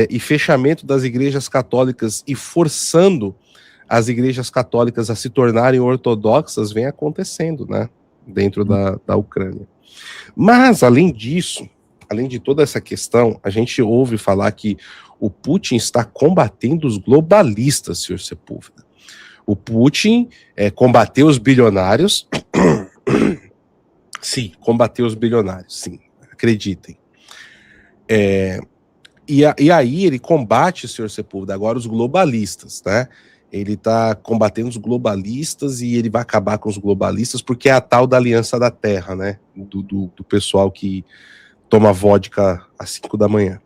e fechamento das igrejas católicas e forçando as igrejas católicas a se tornarem ortodoxas vem acontecendo, né, dentro da Ucrânia. Mas, além disso, além de toda essa questão, a gente ouve falar que o Putin está combatendo os globalistas, senhor Sepúlveda. O Putin combateu os bilionários. Sim, combateu os bilionários, sim, acreditem. E aí ele combate, senhor Sepúlveda, agora os globalistas, né? Ele está combatendo os globalistas e ele vai acabar com os globalistas porque é a tal da Aliança da Terra, né? Do pessoal que toma vodka às 5 da manhã.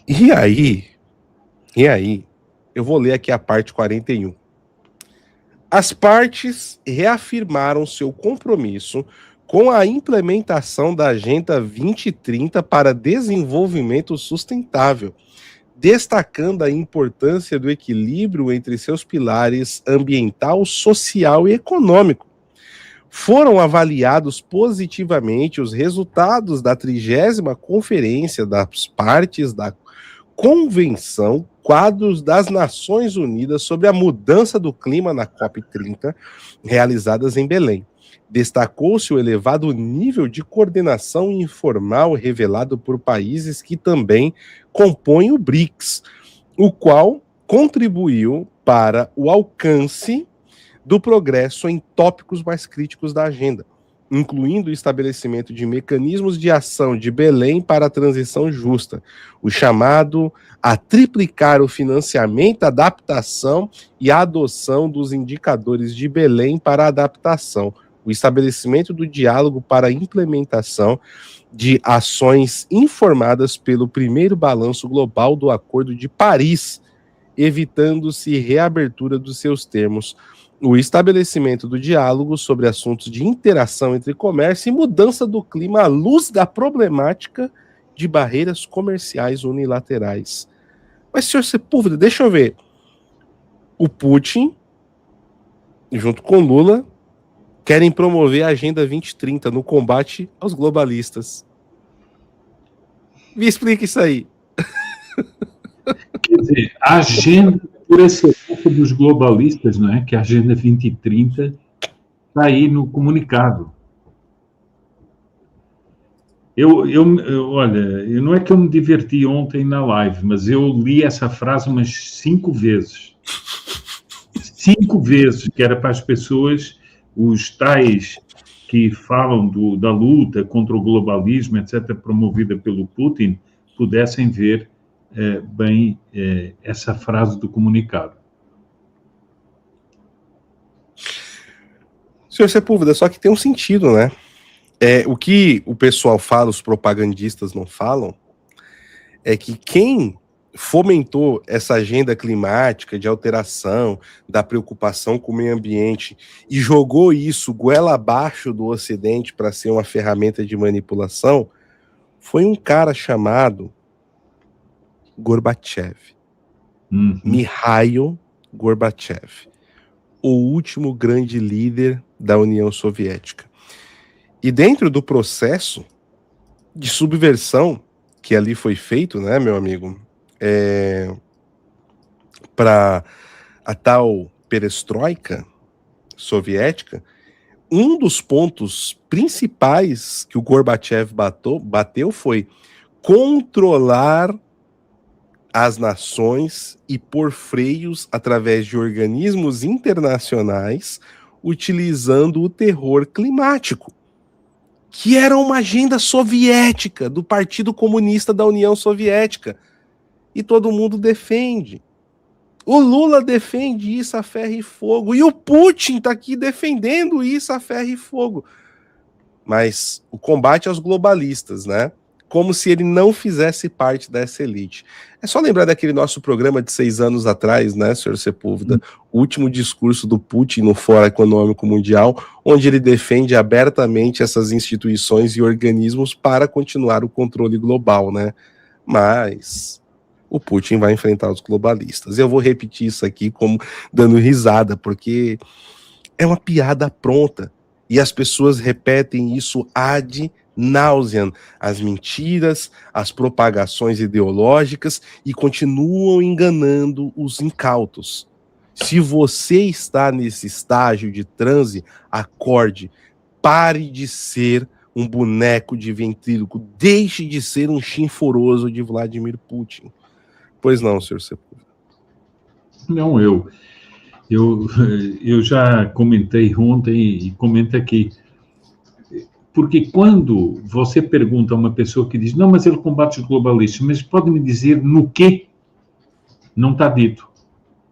E aí, eu vou ler aqui a parte 41. As partes reafirmaram seu compromisso com a implementação da Agenda 2030 para desenvolvimento sustentável, destacando a importância do equilíbrio entre seus pilares ambiental, social e econômico. Foram avaliados positivamente os resultados da 30ª Conferência das Partes da Convenção Quadros das Nações Unidas sobre a Mudança do Clima na COP30, realizadas em Belém. Destacou-se o elevado nível de coordenação informal revelado por países que também compõem o BRICS, o qual contribuiu para o alcance do progresso em tópicos mais críticos da agenda, incluindo o estabelecimento de mecanismos de ação de Belém para a transição justa, o chamado a triplicar o financiamento, adaptação e a adoção dos indicadores de Belém para a adaptação, o estabelecimento do diálogo para a implementação de ações informadas pelo primeiro balanço global do Acordo de Paris, evitando-se reabertura dos seus termos, o estabelecimento do diálogo sobre assuntos de interação entre comércio e mudança do clima à luz da problemática de barreiras comerciais unilaterais. Mas, senhor Sepúlveda, deixa eu ver. O Putin, junto com Lula, querem promover a Agenda 2030 no combate aos globalistas. Me explica isso aí. Quer dizer, a agenda, por essa época dos globalistas, não é? Que a Agenda 2030 está aí no comunicado. Olha, não é que eu me diverti ontem na live, mas eu li essa frase umas 5 vezes. 5 vezes, que era para as pessoas, os tais que falam da luta contra o globalismo, etc., promovida pelo Putin, pudessem ver bem essa frase do comunicado. Senhor Sepúlveda, só que tem um sentido, né? O que o pessoal fala, os propagandistas não falam, é que quem fomentou essa agenda climática de alteração, da preocupação com o meio ambiente e jogou isso goela abaixo do Ocidente para ser uma ferramenta de manipulação, foi um cara chamado Gorbachev. Mikhail Gorbachev, o último grande líder da União Soviética. E dentro do processo de subversão que ali foi feito, né, meu amigo, para a tal perestroika soviética, um dos pontos principais que o Gorbachev bateu foi controlar as nações e pôr freios através de organismos internacionais utilizando o terror climático, que era uma agenda soviética, do Partido Comunista da União Soviética. E todo mundo defende. O Lula defende isso a ferro e fogo. E o Putin está aqui defendendo isso a ferro e fogo. Mas o combate aos globalistas, né? como se ele não fizesse parte dessa elite. É só lembrar daquele nosso programa de 6 anos atrás, né, senhor Sepúlveda, o último discurso do Putin no Fórum Econômico Mundial, onde ele defende abertamente essas instituições e organismos para continuar o controle global, né? Mas o Putin vai enfrentar os globalistas. Eu vou repetir isso aqui como dando risada, porque é uma piada pronta. E as pessoas repetem isso ad nauseam, as mentiras, as propagações ideológicas, e continuam enganando os incautos. Se você está nesse estágio de transe, acorde, pare de ser um boneco de ventríloco, deixe de ser um chinforoso de Vladimir Putin. Pois não, senhor Sepúlveda. Não, eu já comentei ontem e comento aqui. Porque quando você pergunta a uma pessoa que diz, não, mas ele combate os globalistas, mas pode me dizer no quê? Não está dito.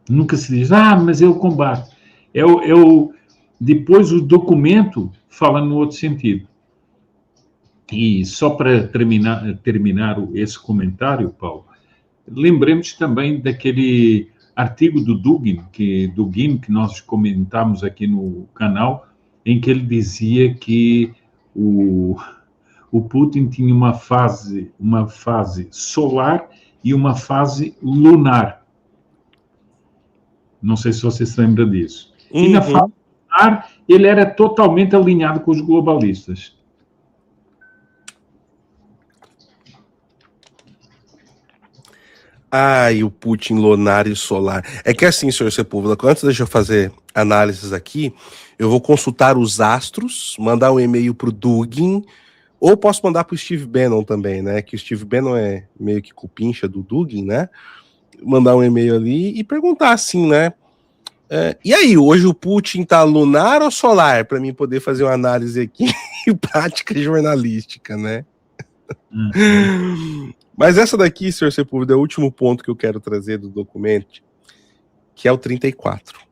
Nunca se diz, mas ele combate. Depois o documento fala no outro sentido. E só para terminar esse comentário, Paulo, lembremos também daquele artigo do Dugin, que nós comentámos aqui no canal, em que ele dizia que o Putin tinha uma fase solar e uma fase lunar. Não sei se você se lembra disso. E na fase lunar, ele era totalmente alinhado com os globalistas. Ai, o Putin lunar e solar. É que assim, senhor Sepúlveda, antes de eu fazer análises aqui, eu vou consultar os astros, mandar um e-mail pro Dugin, ou posso mandar pro Steve Bannon também, né? Que o Steve Bannon é meio que cupincha do Dugin, né? Mandar um e-mail ali e perguntar assim, né? E aí, hoje o Putin tá lunar ou solar? Para mim poder fazer uma análise aqui prática jornalística, né? Mas essa daqui, senhor Sepúlveda, é o último ponto que eu quero trazer do documento, que é o 34.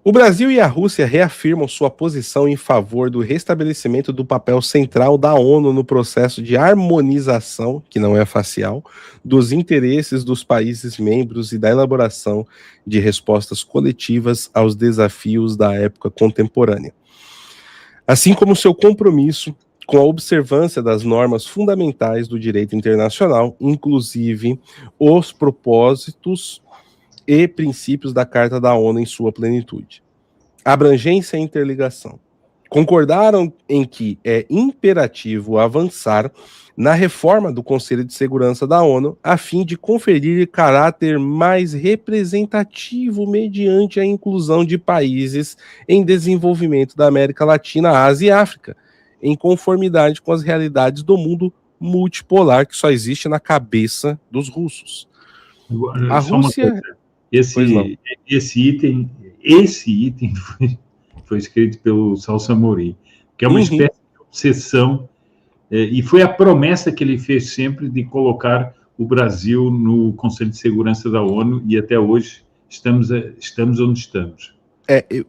O Brasil e a Rússia reafirmam sua posição em favor do restabelecimento do papel central da ONU no processo de harmonização, que não é facial, dos interesses dos países membros e da elaboração de respostas coletivas aos desafios da época contemporânea. Assim como seu compromisso com a observância das normas fundamentais do direito internacional, inclusive os propósitos e princípios da Carta da ONU em sua plenitude. Abrangência e interligação. Concordaram em que é imperativo avançar na reforma do Conselho de Segurança da ONU a fim de conferir caráter mais representativo mediante a inclusão de países em desenvolvimento da América Latina, Ásia e África, em conformidade com as realidades do mundo multipolar que só existe na cabeça dos russos. A Rússia... Esse item foi escrito pelo Salsa Amorim, que é uma espécie de obsessão, e foi a promessa que ele fez sempre de colocar o Brasil no Conselho de Segurança da ONU, e até hoje estamos onde estamos.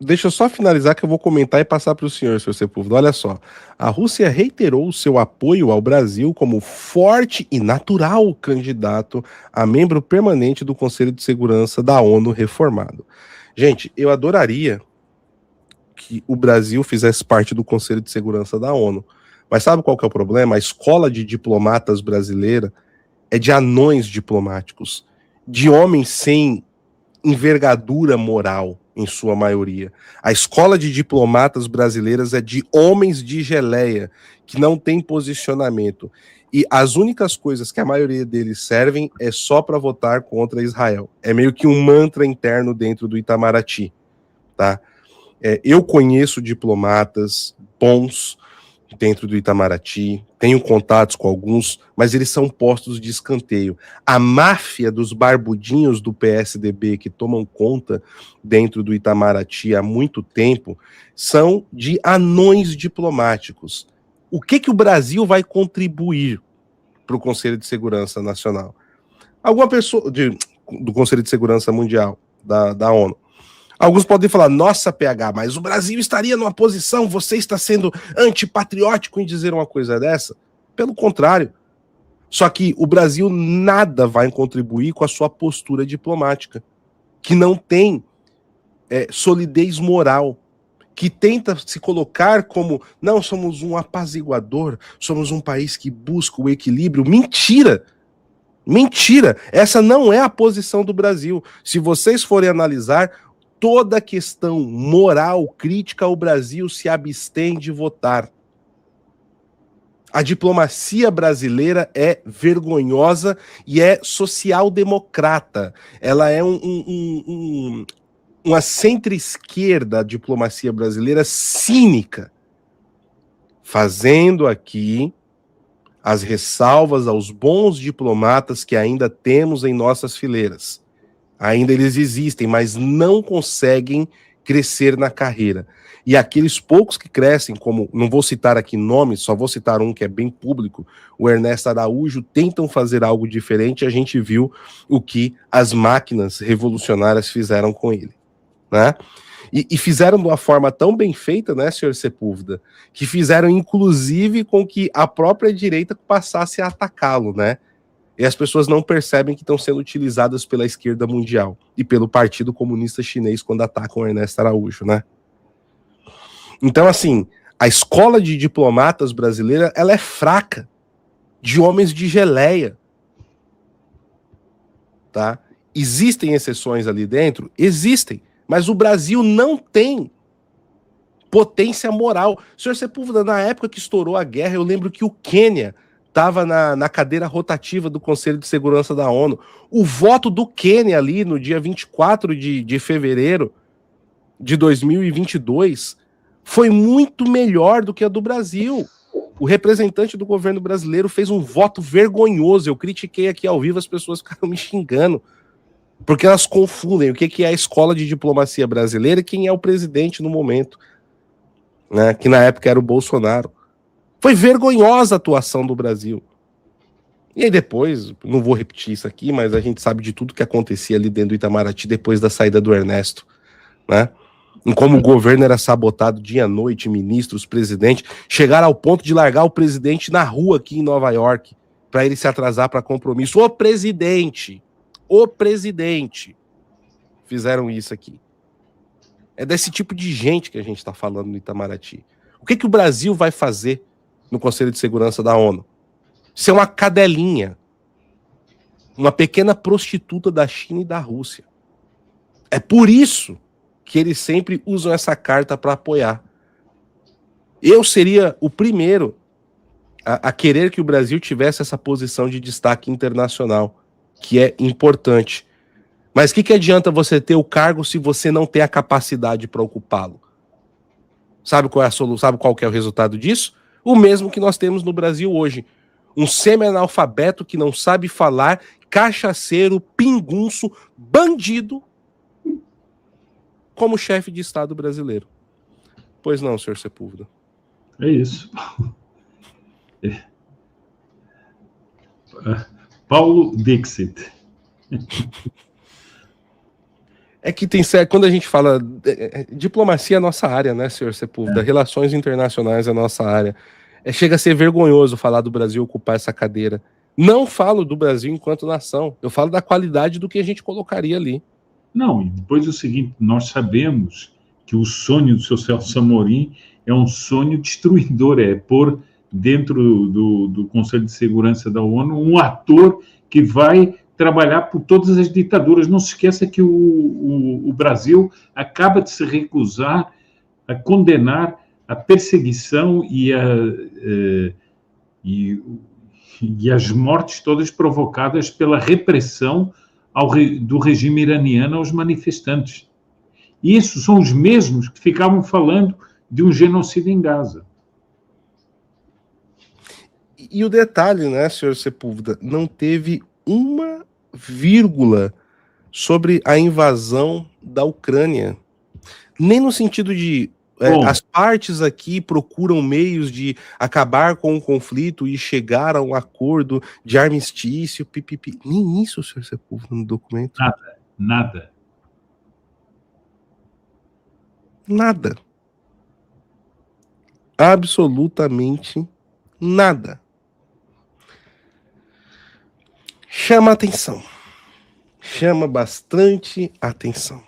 Deixa eu só finalizar que eu vou comentar e passar para o senhor Sepúlveda. Olha só, a Rússia reiterou seu apoio ao Brasil como forte e natural candidato a membro permanente do Conselho de Segurança da ONU reformado. Gente, eu adoraria que o Brasil fizesse parte do Conselho de Segurança da ONU, mas sabe qual que é o problema? A escola de diplomatas brasileira é de anões diplomáticos, de homens sem envergadura moral, em sua maioria. A escola de diplomatas brasileiras é de homens de geleia, que não tem posicionamento. E as únicas coisas que a maioria deles servem é só para votar contra Israel. É meio que um mantra interno dentro do Itamaraty, tá? Eu conheço diplomatas bons dentro do Itamaraty, tenho contatos com alguns, mas eles são postos de escanteio. A máfia dos barbudinhos do PSDB que tomam conta dentro do Itamaraty há muito tempo são de anões diplomáticos. O que o Brasil vai contribuir para o Conselho de Segurança Nacional? Alguma pessoa do Conselho de Segurança Mundial, da ONU. Alguns podem falar, nossa, PH, mas o Brasil estaria numa posição, você está sendo antipatriótico em dizer uma coisa dessa? Pelo contrário. Só que o Brasil nada vai contribuir com a sua postura diplomática, que não tem solidez moral, que tenta se colocar como, não, somos um apaziguador, somos um país que busca o equilíbrio. Mentira! Mentira! Essa não é a posição do Brasil. Se vocês forem analisar, toda questão moral, crítica ao Brasil se abstém de votar. A diplomacia brasileira é vergonhosa e é social-democrata. Ela é uma centro-esquerda, a diplomacia brasileira, cínica, fazendo aqui as ressalvas aos bons diplomatas que ainda temos em nossas fileiras. Ainda eles existem, mas não conseguem crescer na carreira. E aqueles poucos que crescem, como, não vou citar aqui nomes, só vou citar um que é bem público, o Ernesto Araújo, tentam fazer algo diferente, a gente viu o que as máquinas revolucionárias fizeram com ele, né? E fizeram de uma forma tão bem feita, né, senhor Sepúlveda, que fizeram inclusive com que a própria direita passasse a atacá-lo, né? E as pessoas não percebem que estão sendo utilizadas pela esquerda mundial e pelo Partido Comunista Chinês quando atacam Ernesto Araújo, né? Então, assim, a escola de diplomatas brasileira, ela é fraca, de homens de geleia, tá? Existem exceções ali dentro? Existem, mas o Brasil não tem potência moral. Senhor Sepúlveda, na época que estourou a guerra, eu lembro que o Quênia estava na cadeira rotativa do Conselho de Segurança da ONU. O voto do Quênia ali no dia 24 de fevereiro de 2022 foi muito melhor do que a do Brasil. O representante do governo brasileiro fez um voto vergonhoso. Eu critiquei aqui ao vivo, as pessoas ficaram me xingando, porque elas confundem o que é a escola de diplomacia brasileira e quem é o presidente no momento, né, que na época era o Bolsonaro. Foi vergonhosa a atuação do Brasil. E aí depois, não vou repetir isso aqui, mas a gente sabe de tudo que acontecia ali dentro do Itamaraty depois da saída do Ernesto, né? Em como o governo era sabotado dia e noite, ministros, presidente, chegaram ao ponto de largar o presidente na rua aqui em Nova York para ele se atrasar para compromisso. O presidente fizeram isso aqui. É desse tipo de gente que a gente está falando no Itamaraty. O que o Brasil vai fazer no Conselho de Segurança da ONU? Ser uma cadelinha, uma pequena prostituta da China e da Rússia. É por isso que eles sempre usam essa carta para apoiar. Eu seria o primeiro a querer que o Brasil tivesse essa posição de destaque internacional, que é importante. Mas o que adianta você ter o cargo se você não tem a capacidade para ocupá-lo? Sabe qual é a solução? Sabe qual que é o resultado disso? O mesmo que nós temos no Brasil hoje. Um semi-analfabeto que não sabe falar, cachaceiro, pingunço, bandido, como chefe de Estado brasileiro. Pois não, senhor Sepúlveda. É isso. Paulo Dixit. É que tem certo, quando a gente fala diplomacia é a nossa área, né, senhor Sepúlveda? Relações internacionais é a nossa área. Chega a ser vergonhoso falar do Brasil ocupar essa cadeira. Não falo do Brasil enquanto nação, eu falo da qualidade do que a gente colocaria ali. Não, e depois o seguinte, nós sabemos que o sonho do seu Celso Amorim é um sonho destruidor, é pôr dentro do Conselho de Segurança da ONU um ator que vai trabalhar por todas as ditaduras. Não se esqueça que o Brasil acaba de se recusar a condenar a perseguição e as mortes todas provocadas pela repressão do regime iraniano aos manifestantes. E esses são os mesmos que ficavam falando de um genocídio em Gaza. E o detalhe, né, senhor Sepúlveda, não teve uma vírgula sobre a invasão da Ucrânia. Nem no sentido de as partes aqui procuram meios de acabar com o conflito e chegar a um acordo de armistício, pipipi. Nem isso, senhor Sepúlveda, no documento. Nada. Absolutamente nada. chama atenção. Chama bastante atenção.